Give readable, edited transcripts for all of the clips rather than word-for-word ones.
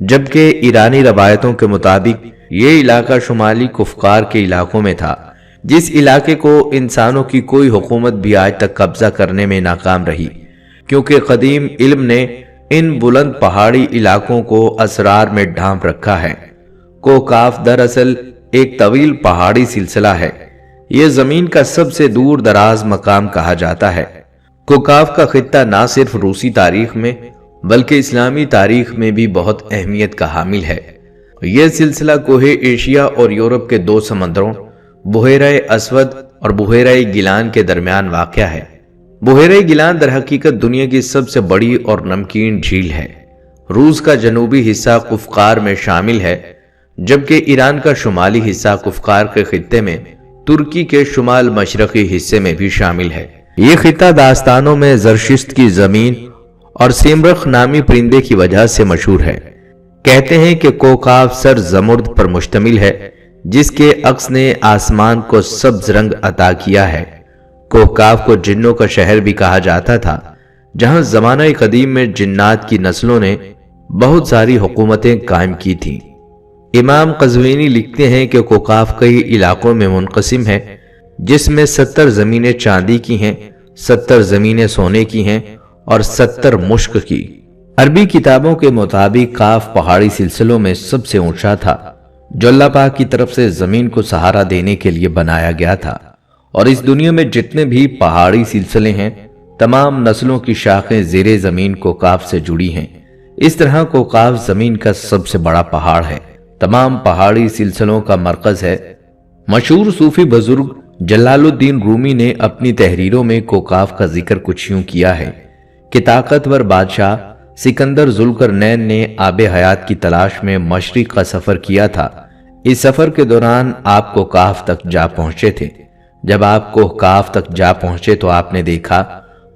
جبکہ ایرانی روایتوں کے مطابق یہ علاقہ شمالی کفار کے علاقوں میں تھا، جس علاقے کو انسانوں کی کوئی حکومت بھی آج تک قبضہ کرنے میں ناکام رہی، کیونکہ قدیم علم نے ان بلند پہاڑی علاقوں کو اسرار میں ڈھانپ رکھا ہے۔ کوکاف دراصل ایک طویل پہاڑی سلسلہ ہے۔ یہ زمین کا سب سے دور دراز مقام کہا جاتا ہے۔ کوکاف کا خطہ نہ صرف روسی تاریخ میں بلکہ اسلامی تاریخ میں بھی بہت اہمیت کا حامل ہے۔ یہ سلسلہ کوہ ایشیا اور یورپ کے دو سمندروں بحیرہ اسود اور بحیرہ گیلان کے درمیان واقع ہے۔ بحیرہ گیلان در حقیقت دنیا کی سب سے بڑی اور نمکین جھیل ہے۔ روس کا جنوبی حصہ قفقار میں شامل ہے، جبکہ ایران کا شمالی حصہ قفقار کے خطے میں ترکی کے شمال مشرقی حصے میں بھی شامل ہے۔ یہ خطہ داستانوں میں زرشست کی زمین اور سیمرخ نامی پرندے کی وجہ سے مشہور ہے۔ کہتے ہیں کہ کوکاف سر زمرد پر مشتمل ہے، جس کے عکس نے آسمان کو سبز رنگ عطا کیا ہے۔ کوکاف کو جنوں کا شہر بھی کہا جاتا تھا، جہاں زمانہ قدیم میں جنات کی نسلوں نے بہت ساری حکومتیں قائم کی تھیں۔ امام قزوینی لکھتے ہیں کہ کوکاف کئی علاقوں میں منقسم ہے، جس میں 70 زمینیں چاندی کی ہیں، 70 زمینیں سونے کی ہیں اور 70 مشک کی۔ عربی کتابوں کے مطابق کاف پہاڑی سلسلوں میں سب سے اونچا تھا، جو اللہ پاک کی طرف سے زمین کو سہارا دینے کے لیے بنایا گیا تھا، اور اس دنیا میں جتنے بھی پہاڑی سلسلے ہیں تمام نسلوں کی شاخیں زیر زمین کوکاف سے جڑی ہیں۔ اس طرح کوکاف زمین کا سب سے بڑا پہاڑ ہے، تمام پہاڑی سلسلوں کا مرکز ہے۔ مشہور صوفی بزرگ جلال الدین رومی نے اپنی تحریروں میں کوکاف کا ذکر کچھ یوں کیا ہے کہ طاقتور بادشاہ سکندر ذوالقرنین نے آب حیات کی تلاش میں مشرق کا سفر کیا تھا۔ اس سفر کے دوران آپ کوکاف تک جا پہنچے تھے۔ جب آپ کوکاف تک جا پہنچے تو آپ نے دیکھا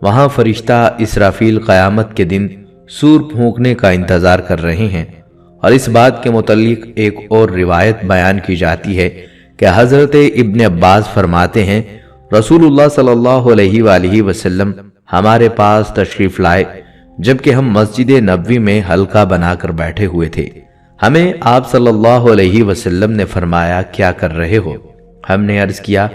وہاں فرشتہ اسرافیل قیامت کے دن سور پھونکنے کا انتظار کر رہے ہیں، اور اس بات کے متعلق ایک اور روایت بیان کی جاتی ہے کہ حضرت ابن عباس فرماتے ہیں رسول اللہ صلی اللہ علیہ وآلہ وسلم ہمارے پاس تشریف لائے جبکہ ہم مسجد نبوی میں حلقہ بنا کر بیٹھے ہوئے تھے۔ ہمیں آپ صلی اللہ علیہ وسلم نے فرمایا کیا کر رہے ہو؟ ہم نے عرض کیا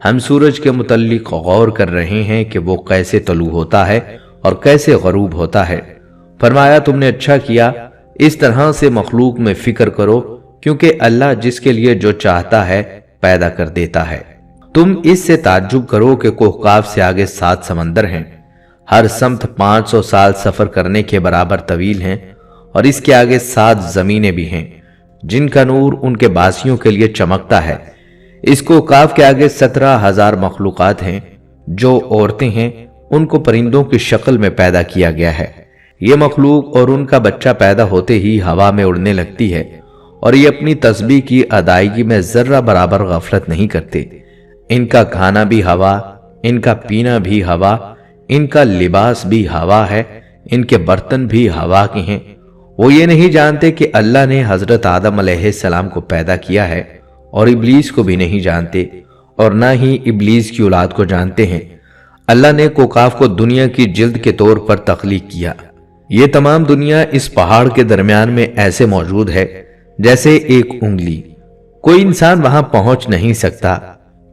ہم سورج کے متعلق غور کر رہے ہیں کہ وہ کیسے طلوع ہوتا ہے اور کیسے غروب ہوتا ہے۔ فرمایا تم نے اچھا کیا، اس طرح سے مخلوق میں فکر کرو، کیونکہ اللہ جس کے لیے جو چاہتا ہے پیدا کر دیتا ہے۔ تم اس سے تعجب کرو کہ کوکاف سے آگے 7 سمندر ہیں، ہر سمت 500 سال سفر کرنے کے برابر طویل ہیں، اور اس کے آگے 7 زمینیں بھی ہیں جن کا نور ان کے باسیوں کے لیے چمکتا ہے۔ اس کوکاف کے آگے 17,000 مخلوقات ہیں، جو عورتیں ہیں ان کو پرندوں کی شکل میں پیدا کیا گیا ہے۔ یہ مخلوق اور ان کا بچہ پیدا ہوتے ہی ہوا میں اڑنے لگتی ہے، اور یہ اپنی تسبیح کی ادائیگی میں ذرہ برابر غفلت نہیں کرتے۔ ان کا کھانا بھی ہوا، ان کا پینا بھی ہوا، ان کا لباس بھی ہوا ہے، ان کے برتن بھی ہوا کے ہیں۔ وہ یہ نہیں جانتے کہ اللہ نے حضرت آدم علیہ السلام کو پیدا کیا ہے، اور ابلیس کو بھی نہیں جانتے، اور نہ ہی ابلیس کی اولاد کو جانتے ہیں۔ اللہ نے کوکاف کو دنیا کی جلد کے طور پر تخلیق کیا۔ یہ تمام دنیا اس پہاڑ کے درمیان میں ایسے موجود ہے جیسے ایک انگلی۔ کوئی انسان وہاں پہنچ نہیں سکتا،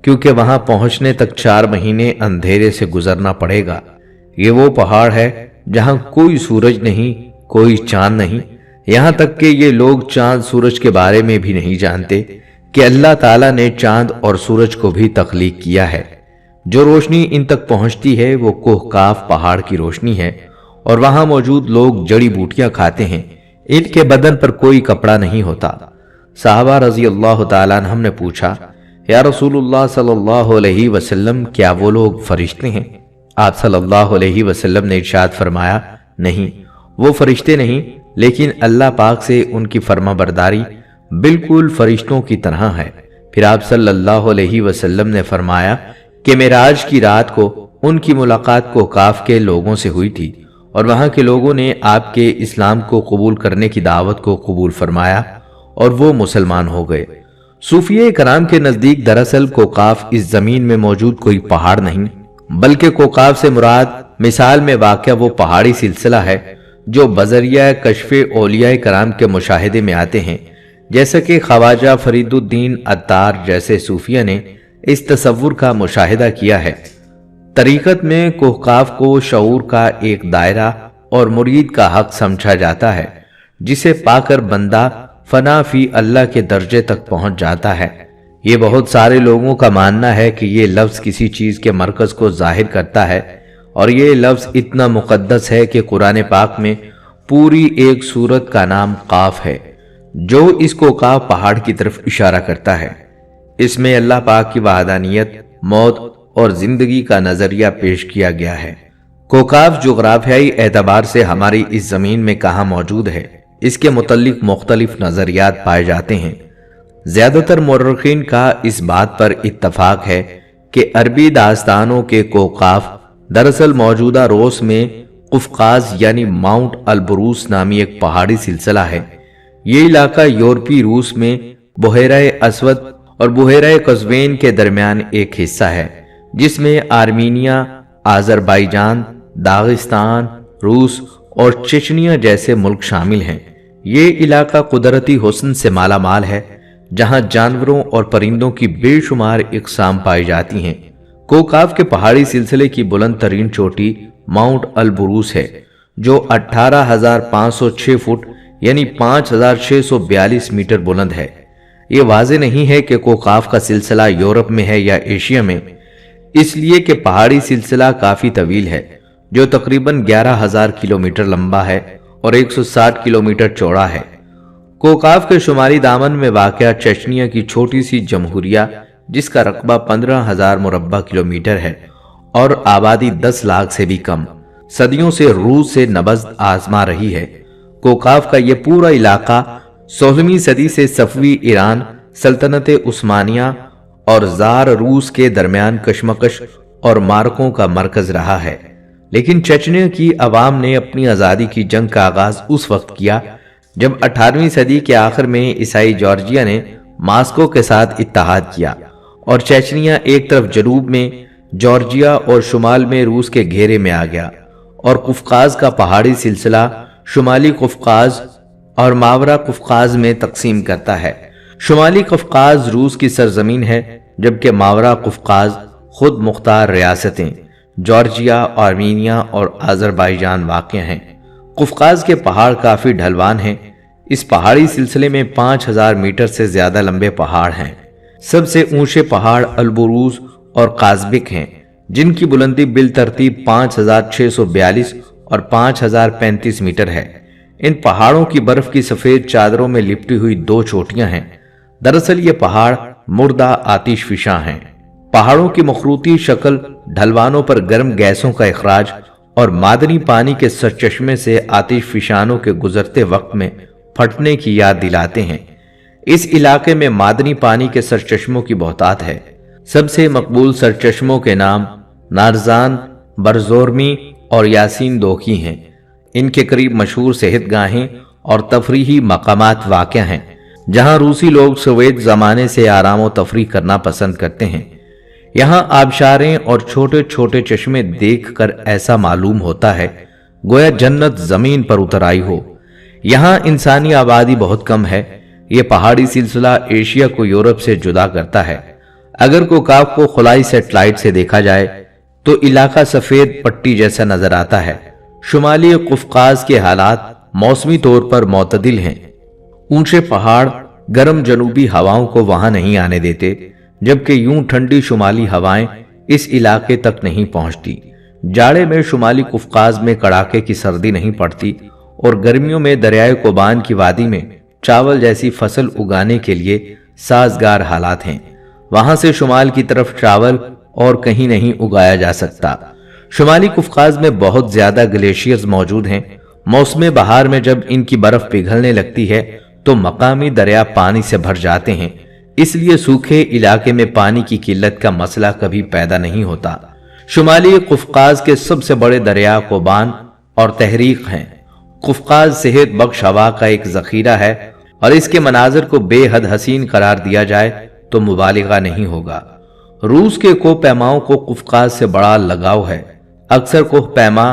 کیونکہ وہاں پہنچنے تک 4 مہینے اندھیرے سے گزرنا پڑے گا۔ یہ وہ پہاڑ ہے جہاں کوئی سورج نہیں، کوئی چاند نہیں، یہاں تک کہ یہ لوگ چاند سورج کے بارے میں بھی نہیں جانتے کہ اللہ تعالیٰ نے چاند اور سورج کو بھی تخلیق کیا ہے۔ جو روشنی ان تک پہنچتی ہے وہ کوکاف پہاڑ کی روشنی ہے، اور وہاں موجود لوگ جڑی بوٹیاں کھاتے ہیں۔ ان کے بدن پر کوئی کپڑا نہیں ہوتا۔ صحابہ رضی اللہ تعالیٰ عنہم نے پوچھا یا رسول اللہ صلی اللہ علیہ وسلم کیا وہ لوگ فرشتے ہیں؟ آپ صلی اللہ علیہ وسلم نے ارشاد فرمایا نہیں، وہ فرشتے نہیں، لیکن اللہ پاک سے ان کی فرما برداری بالکل فرشتوں کی طرح ہے۔ پھر آپ صلی اللہ علیہ وسلم نے فرمایا کہ معراج کی رات کو ان کی ملاقات کوکاف کے لوگوں سے ہوئی تھی، اور وہاں کے لوگوں نے آپ کے اسلام کو قبول کرنے کی دعوت کو قبول فرمایا اور وہ مسلمان ہو گئے۔ صوفیہ کرام کے نزدیک دراصل کوکاف اس زمین میں موجود کوئی پہاڑ نہیں، بلکہ کوکاف سے مراد مثال میں واقع وہ پہاڑی سلسلہ ہے جو بذریعہ کشف اولیاء کرام کے مشاہدے میں آتے ہیں، جیسا کہ خواجہ فرید الدین عطار جیسے صوفیہ نے اس تصور کا مشاہدہ کیا ہے۔ طریقت میں کوہقاف کو شعور کا ایک دائرہ اور مرید کا حق سمجھا جاتا ہے، جسے پا کر بندہ فنا فی اللہ کے درجے تک پہنچ جاتا ہے۔ یہ بہت سارے لوگوں کا ماننا ہے کہ یہ لفظ کسی چیز کے مرکز کو ظاہر کرتا ہے، اور یہ لفظ اتنا مقدس ہے کہ قرآن پاک میں پوری ایک سورت کا نام قاف ہے، جو اس کو قاف پہاڑ کی طرف اشارہ کرتا ہے۔ اس میں اللہ پاک کی وحدانیت، موت اور زندگی کا نظریہ پیش کیا گیا ہے۔ کوکاف جغرافیائی اعتبار سے ہماری اس زمین میں کہاں موجود ہے، اس کے متعلق مختلف نظریات پائے جاتے ہیں۔ زیادہ تر مورخین کا اس بات پر اتفاق ہے کہ عربی داستانوں کے کوقاف دراصل موجودہ روس میں قفقاز یعنی ماؤنٹ البروس نامی ایک پہاڑی سلسلہ ہے۔ یہ علاقہ یورپی روس میں بحیرہ اسود اور بحیرہ قزوین کے درمیان ایک حصہ ہے، جس میں آرمینیا، آذربائیجان، داغستان، روس اور چچنیا جیسے ملک شامل ہیں۔ یہ علاقہ قدرتی حسن سے مالا مال ہے، جہاں جانوروں اور پرندوں کی بے شمار اقسام پائی جاتی ہیں۔ کوکاف کے پہاڑی سلسلے کی بلند ترین چوٹی ماؤنٹ البروس ہے، جو 18,506 فٹ یعنی 5,642 میٹر بلند ہے۔ یہ واضح نہیں ہے کہ کوکاف کا سلسلہ یورپ میں ہے یا ایشیا میں، اس لیے کہ پہاڑی سلسلہ کافی طویل ہے، جو تقریباً 11,000 کلومیٹر لمبا ہے اور 160 کلومیٹر چوڑا ہے۔ کوکاف کے شمالی دامن میں واقع چچنیا کی چھوٹی سی جمہوریہ، جس کا رقبہ 15,000 مربع کلومیٹر ہے اور آبادی 10 لاکھ سے بھی کم، صدیوں سے روس سے نبض آزما رہی ہے۔ کوکاف کا یہ پورا علاقہ 16ویں صدی سے صفوی ایران، سلطنت عثمانیہ اور زار روس کے درمیان کشمکش اور مارکوں کا مرکز رہا ہے۔ لیکن چچنیا کی عوام نے اپنی آزادی کی جنگ کا آغاز اس وقت کیا جب 18ویں صدی کے آخر میں عیسائی جارجیا نے ماسکو کے ساتھ اتحاد کیا، اور چچنیا ایک طرف جنوب میں جارجیا اور شمال میں روس کے گھیرے میں آ گیا، اور قفقاز کا پہاڑی سلسلہ شمالی قفقاز اور ماورا قفقاز میں تقسیم کرتا ہے۔ شمالی قفقاز روس کی سرزمین ہے، جبکہ ماورا قفقاز خود مختار ریاستیں جارجیا، آرمینیا اور آذربائیجان واقع ہیں۔ قفقاز کے پہاڑ کافی ڈھلوان ہیں۔ اس پہاڑی سلسلے میں 5,000 میٹر سے زیادہ لمبے پہاڑ ہیں۔ سب سے اونچے پہاڑ البروز اور قازبک ہیں، جن کی بلندی بالترتیب 5,642 اور 5,035 میٹر ہے۔ ان پہاڑوں کی برف کی سفید چادروں میں لپٹی ہوئی 2 چوٹیاں ہیں۔ دراصل یہ پہاڑ مردہ آتش فشاں ہیں۔ پہاڑوں کی مخروطی شکل ڈھلوانوں پر گرم گیسوں کا اخراج اور معدنی پانی کے سرچشمے سے آتش فشانوں کے گزرتے وقت میں پھٹنے کی یاد دلاتے ہیں۔ اس علاقے میں معدنی پانی کے سرچشموں کی بہتات ہے۔ سب سے مقبول سرچشموں کے نام نارزان، برزورمی اور یاسین دوکی ہیں۔ ان کے قریب مشہور صحت گاہیں اور تفریحی مقامات واقع ہیں، جہاں روسی لوگ سوویت زمانے سے آرام و تفریح کرنا پسند کرتے ہیں۔ یہاں آبشاریں اور چھوٹے چھوٹے چشمے دیکھ کر ایسا معلوم ہوتا ہے گویا جنت زمین پر اتر آئی ہو۔ یہاں انسانی آبادی بہت کم ہے۔ یہ پہاڑی سلسلہ ایشیا کو یورپ سے جدا کرتا ہے۔ اگر کوکاف کو خلائی سیٹلائٹ سے دیکھا جائے تو علاقہ سفید پٹی جیسا نظر آتا ہے۔ شمالی قفقاز کے حالات موسمی طور پر معتدل ہیں۔ اونچے پہاڑ گرم جنوبی ہواؤں کو وہاں نہیں آنے دیتے، جبکہ یوں ٹھنڈی شمالی ہوائیں اس علاقے تک نہیں پہنچتی۔ جاڑے میں شمالی قفقاز میں کڑاکے کی سردی نہیں پڑتی، اور گرمیوں میں دریائے کوبان کی وادی میں چاول جیسی فصل اگانے کے لیے سازگار حالات ہیں۔ وہاں سے شمال کی طرف چاول اور کہیں نہیں اگایا جا سکتا۔ شمالی قفقاز میں بہت زیادہ گلیشیئرز موجود ہیں۔ موسم بہار میں جب ان کی برف پگھلنے لگتی ہے تو مقامی دریا پانی سے بھر جاتے ہیں، اس لیے سوکھے علاقے میں پانی کی قلت کا مسئلہ کبھی پیدا نہیں ہوتا۔ شمالی قفقاز کے سب سے بڑے دریا کوبان اور تحریق ہیں۔ قفقاز صحت بخش ہوا کا ایک ذخیرہ ہے، اور اس کے مناظر کو بے حد حسین قرار دیا جائے تو مبالغہ نہیں ہوگا۔ روس کے کوہ پیماؤں کو قفقاز سے بڑا لگاؤ ہے۔ اکثر کوہ پیما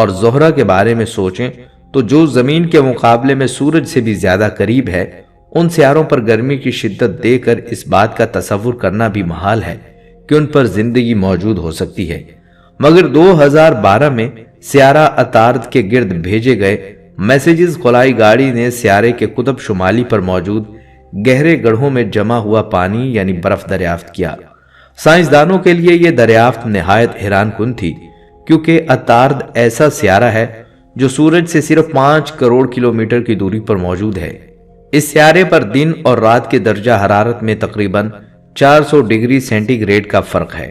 اور زہرہ کے بارے میں سوچیں تو جو زمین کے مقابلے میں سورج سے بھی زیادہ قریب ہے، ان سیاروں پر گرمی کی شدت دے کر اس بات کا تصور کرنا بھی محال ہے کہ ان پر زندگی موجود ہو سکتی ہے۔ مگر 2012 میں سیارہ عطارد کے گرد بھیجے گئے میسیجز خلائی گاڑی نے سیارے کے قطب شمالی پر موجود گہرے گڑھوں میں جمع ہوا پانی یعنی برف دریافت کیا۔ سائنسدانوں کے لیے یہ دریافت نہایت حیران کن تھی، کیونکہ عطارد ایسا سیارہ ہے جو سورج سے صرف 5 کروڑ کلومیٹر کی دوری پر موجود ہے۔ اس سیارے پر دن اور رات کے درجہ حرارت میں تقریباً 400 ڈگری سینٹی گریڈ کا فرق ہے،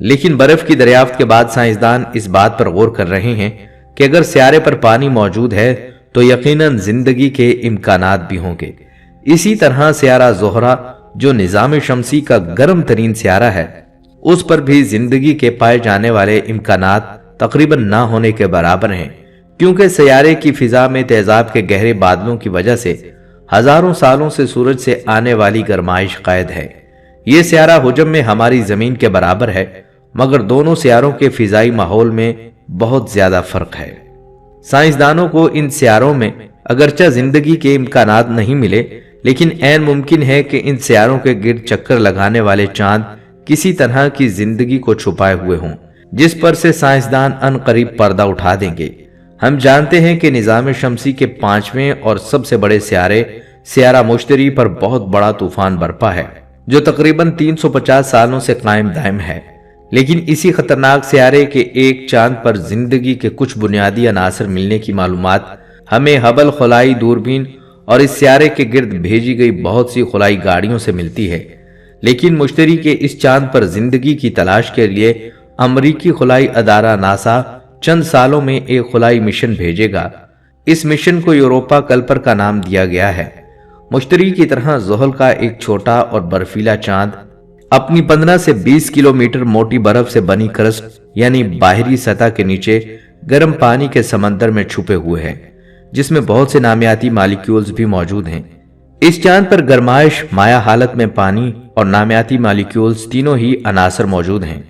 لیکن برف کی دریافت کے بعد سائنسدان اس بات پر غور کر رہے ہیں کہ اگر سیارے پر پانی موجود ہے تو یقیناً زندگی کے امکانات بھی ہوں گے۔ اسی طرح سیارہ زہرہ جو نظام شمسی کا گرم ترین سیارہ ہے، اس پر بھی زندگی کے پائے جانے والے امکانات تقریباً نہ ہونے کے برابر ہیں، کیونکہ سیارے کی فضا میں تیزاب کے گہرے بادلوں کی وجہ سے ہزاروں سالوں سے سورج سے آنے والی گرمائش قید ہے۔ یہ سیارہ حجم میں ہماری زمین کے برابر ہے، مگر دونوں سیاروں کے فضائی ماحول میں بہت زیادہ فرق ہے۔ سائنسدانوں کو ان سیاروں میں اگرچہ زندگی کے امکانات نہیں ملے، لیکن عین ممکن ہے کہ ان سیاروں کے گرد چکر لگانے والے چاند کسی طرح کی زندگی کو چھپائے ہوئے ہوں، جس پر سے سائنسدان ان قریب پردہ اٹھا دیں گے۔ ہم جانتے ہیں کہ نظام شمسی کے 5ویں اور سب سے بڑے سیارے سیارہ مشتری پر بہت بڑا طوفان برپا ہے، جو تقریباً 350 سالوں سے قائم دائم ہے۔ لیکن اسی خطرناک سیارے کے ایک چاند پر زندگی کے کچھ بنیادی عناصر ملنے کی معلومات ہمیں ہبل خلائی دوربین اور اس سیارے کے گرد بھیجی گئی بہت سی خلائی گاڑیوں سے ملتی ہے۔ لیکن مشتری کے اس چاند پر زندگی کی تلاش کے لیے امریکی خلائی ادارہ ناسا چند سالوں میں ایک خلائی مشن بھیجے گا۔ اس مشن کو یوروپا کلپر کا نام دیا گیا ہے۔ مشتری کی طرح زحل کا ایک چھوٹا اور برفیلا چاند اپنی 15 سے 20 کلومیٹر موٹی برف سے بنی کرسٹ یعنی باہری سطح کے نیچے گرم پانی کے سمندر میں چھپے ہوئے ہے، جس میں بہت سے نامیاتی مالیکیولز بھی موجود ہیں۔ اس چاند پر گرمائش، مائع حالت میں پانی اور نامیاتی مالیکیولز تینوں ہی عناصر موجود ہیں،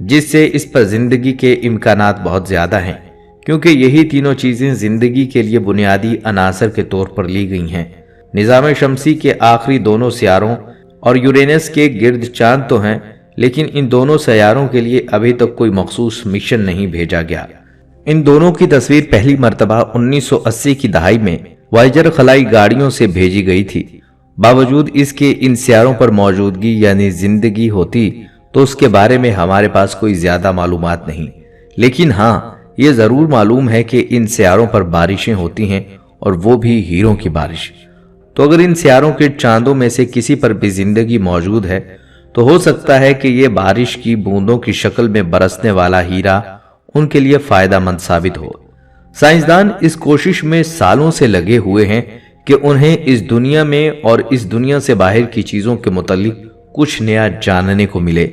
جس سے اس پر زندگی کے امکانات بہت زیادہ ہیں، کیونکہ یہی تینوں چیزیں زندگی کے لیے بنیادی عناصر کے طور پر لی گئی ہیں۔ نظام شمسی کے آخری دونوں سیاروں اور یورینس کے گرد چاند تو ہیں، لیکن ان دونوں سیاروں کے لیے ابھی تک کوئی مخصوص مشن نہیں بھیجا گیا۔ ان دونوں کی تصویر پہلی مرتبہ 1980 کی دہائی میں وائجر خلائی گاڑیوں سے بھیجی گئی تھی۔ باوجود اس کے ان سیاروں پر موجودگی یعنی زندگی ہوتی تو اس کے بارے میں ہمارے پاس کوئی زیادہ معلومات نہیں، لیکن ہاں یہ ضرور معلوم ہے کہ ان سیاروں پر بارشیں ہوتی ہیں، اور وہ بھی ہیروں کی بارش۔ تو اگر ان سیاروں کے چاندوں میں سے کسی پر بھی زندگی موجود ہے تو ہو سکتا ہے کہ یہ بارش کی بوندوں کی شکل میں برسنے والا ہیرا ان کے لیے فائدہ مند ثابت ہو۔ سائنسدان اس کوشش میں سالوں سے لگے ہوئے ہیں کہ انہیں اس دنیا میں اور اس دنیا سے باہر کی چیزوں کے متعلق کچھ نیا جاننے کو ملے۔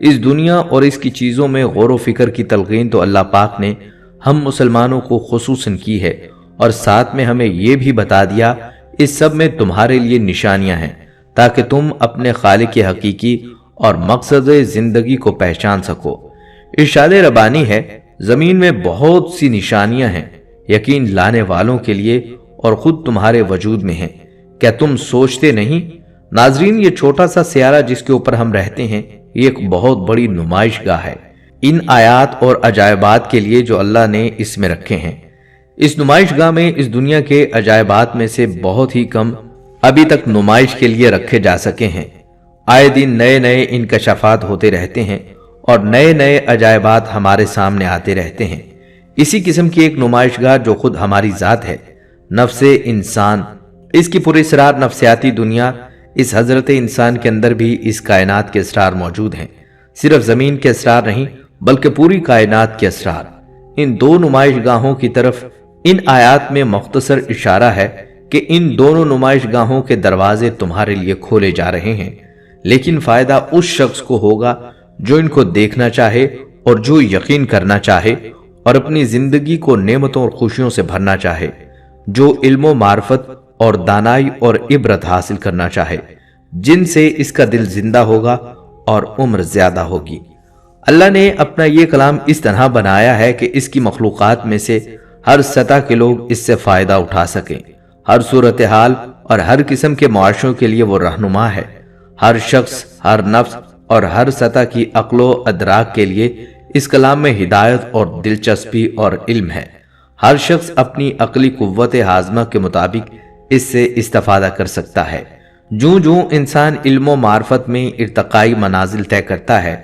اس دنیا اور اس کی چیزوں میں غور و فکر کی تلقین تو اللہ پاک نے ہم مسلمانوں کو خصوصاً کی ہے، اور ساتھ میں ہمیں یہ بھی بتا دیا اس سب میں تمہارے لیے نشانیاں ہیں تاکہ تم اپنے خالق حقیقی اور مقصد زندگی کو پہچان سکو۔ ارشاد ربانی ہے، زمین میں بہت سی نشانیاں ہیں یقین لانے والوں کے لیے اور خود تمہارے وجود میں ہیں، کیا تم سوچتے نہیں؟ ناظرین، یہ چھوٹا سا سیارہ جس کے اوپر ہم رہتے ہیں یہ ایک بہت بڑی نمائش گاہ ہے ان آیات اور عجائبات کے لیے جو اللہ نے اس میں رکھے ہیں۔ اس نمائش گاہ میں اس دنیا کے عجائبات میں سے بہت ہی کم ابھی تک نمائش کے لیے رکھے جا سکے ہیں۔ آئے دن نئے نئے انکشافات ہوتے رہتے ہیں اور نئے نئے عجائبات ہمارے سامنے آتے رہتے ہیں۔ اسی قسم کی ایک نمائش گاہ جو خود ہماری ذات ہے، نفس انسان، اس کی پراسرار نفسیاتی دنیا، اس حضرت انسان کے اندر بھی اس کائنات کے اسرار موجود ہیں۔ صرف زمین کے اسرار نہیں بلکہ پوری کائنات کے اسرار۔ ان دو نمائش گاہوں کی طرف ان آیات میں مختصر اشارہ ہے کہ ان دونوں نمائش گاہوں کے دروازے تمہارے لیے کھولے جا رہے ہیں، لیکن فائدہ اس شخص کو ہوگا جو ان کو دیکھنا چاہے اور جو یقین کرنا چاہے اور اپنی زندگی کو نعمتوں اور خوشیوں سے بھرنا چاہے، جو علم و معرفت اور دانائی اور عبرت حاصل کرنا چاہے، جن سے اس کا دل زندہ ہوگا اور عمر زیادہ ہوگی۔ اللہ نے اپنا یہ کلام اس طرح بنایا ہے کہ اس کی مخلوقات میں سے ہر سطح کے لوگ اس سے فائدہ اٹھا سکیں۔ ہر صورتحال اور ہر قسم کے معاشروں کے لیے وہ رہنما ہے۔ ہر شخص، ہر نفس اور ہر سطح کی عقل و ادراک کے لیے اس کلام میں ہدایت اور دلچسپی اور علم ہے۔ ہر شخص اپنی عقلی قوت ہاضمہ کے مطابق اس سے استفادہ کر سکتا ہے۔ جوں جوں انسان علم و معرفت میں ارتقائی منازل طے کرتا ہے،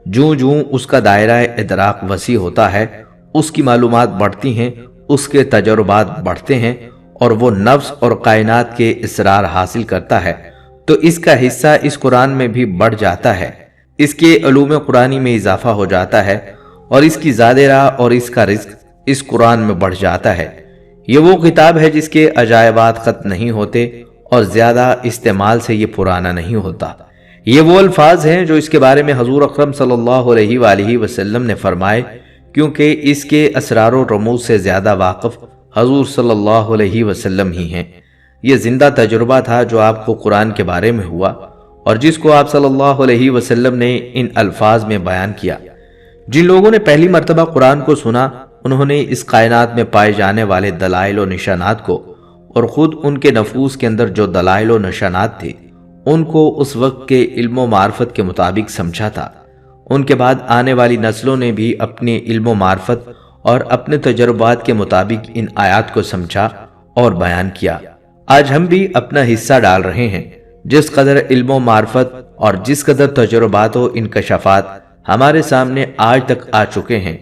جوں جوں اس کا دائرہ ادراک وسیع ہوتا ہے، اس کی معلومات بڑھتی ہیں، اس کے تجربات بڑھتے ہیں اور وہ نفس اور کائنات کے اسرار حاصل کرتا ہے، تو اس کا حصہ اس قرآن میں بھی بڑھ جاتا ہے، اس کے علوم قرآنی میں اضافہ ہو جاتا ہے اور اس کی زیادہ راہ اور اس کا رزق اس قرآن میں بڑھ جاتا ہے۔ یہ وہ کتاب ہے جس کے عجائبات ختم نہیں ہوتے اور زیادہ استعمال سے یہ پرانا نہیں ہوتا۔ یہ وہ الفاظ ہیں جو اس کے بارے میں حضور اکرم صلی اللہ علیہ وآلہ وسلم نے فرمائے، کیونکہ اس کے اسرار و رموز سے زیادہ واقف حضور صلی اللہ علیہ وسلم ہی ہیں۔ یہ زندہ تجربہ تھا جو آپ کو قرآن کے بارے میں ہوا اور جس کو آپ صلی اللہ علیہ وسلم نے ان الفاظ میں بیان کیا۔ جن لوگوں نے پہلی مرتبہ قرآن کو سنا، انہوں نے اس کائنات میں پائے جانے والے دلائل و نشانات کو اور خود ان کے نفوس کے اندر جو دلائل و نشانات تھے ان کو اس وقت کے علم و معرفت کے مطابق سمجھا تھا۔ ان کے بعد آنے والی نسلوں نے بھی اپنے علم و معرفت اور اپنے تجربات کے مطابق ان آیات کو سمجھا اور بیان کیا۔ آج ہم بھی اپنا حصہ ڈال رہے ہیں۔ جس قدر علم و معرفت اور جس قدر تجربات و انکشافات ہمارے سامنے آج تک آ چکے ہیں،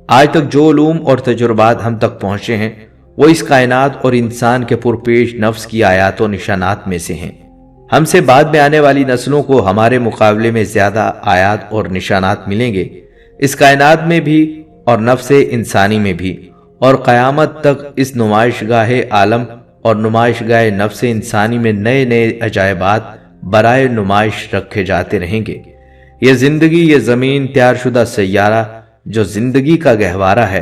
آج تک جو علوم اور تجربات ہم تک پہنچے ہیں، وہ اس کائنات اور انسان کے پرپیش نفس کی آیات و نشانات میں سے ہیں۔ ہم سے بعد میں آنے والی نسلوں کو ہمارے مقابلے میں زیادہ آیات اور نشانات ملیں گے، اس کائنات میں بھی اور نفس انسانی میں بھی، اور قیامت تک اس نمائش گاہ عالم اور نمائش گاہ نفس انسانی میں نئے نئے عجائبات برائے نمائش رکھے جاتے رہیں گے۔ یہ زندگی، یہ زمین تیار شدہ سیارہ جو زندگی کا گہوارہ ہے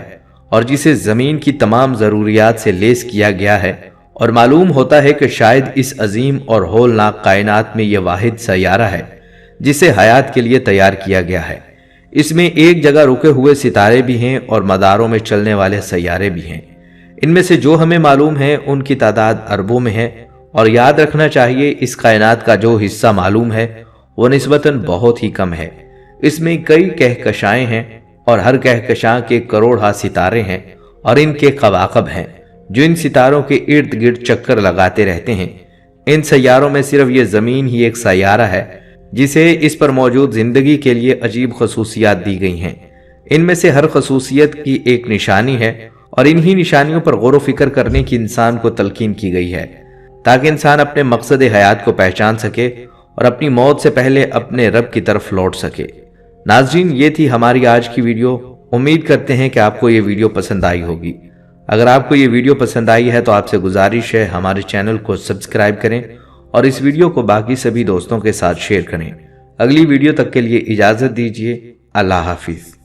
اور جسے زمین کی تمام ضروریات سے لیس کیا گیا ہے، اور معلوم ہوتا ہے کہ شاید اس عظیم اور ہولناک کائنات میں یہ واحد سیارہ ہے جسے حیات کے لیے تیار کیا گیا ہے۔ اس میں ایک جگہ رکے ہوئے ستارے بھی ہیں اور مداروں میں چلنے والے سیارے بھی ہیں۔ ان میں سے جو ہمیں معلوم ہے ان کی تعداد اربوں میں ہے، اور یاد رکھنا چاہیے اس کائنات کا جو حصہ معلوم ہے وہ نسبتاً بہت ہی کم ہے۔ اس میں کئی کہکشائیں ہیں اور ہر کہکشاں کے کروڑہا ستارے ہیں اور ان کے کواکب ہیں جو ان ستاروں کے ارد گرد چکر لگاتے رہتے ہیں۔ ان سیاروں میں صرف یہ زمین ہی ایک سیارہ ہے جسے اس پر موجود زندگی کے لیے عجیب خصوصیات دی گئی ہیں۔ ان میں سے ہر خصوصیت کی ایک نشانی ہے اور انہی نشانیوں پر غور و فکر کرنے کی انسان کو تلقین کی گئی ہے تاکہ انسان اپنے مقصد حیات کو پہچان سکے اور اپنی موت سے پہلے اپنے رب کی طرف لوٹ سکے۔ ناظرین، یہ تھی ہماری آج کی ویڈیو۔ امید کرتے ہیں کہ آپ کو یہ ویڈیو پسند آئی ہوگی۔ اگر آپ کو یہ ویڈیو پسند آئی ہے تو آپ سے گزارش ہے ہمارے چینل کو سبسکرائب کریں اور اس ویڈیو کو باقی سبھی دوستوں کے ساتھ شیئر کریں۔ اگلی ویڈیو تک کے لیے اجازت دیجیے۔ اللہ حافظ۔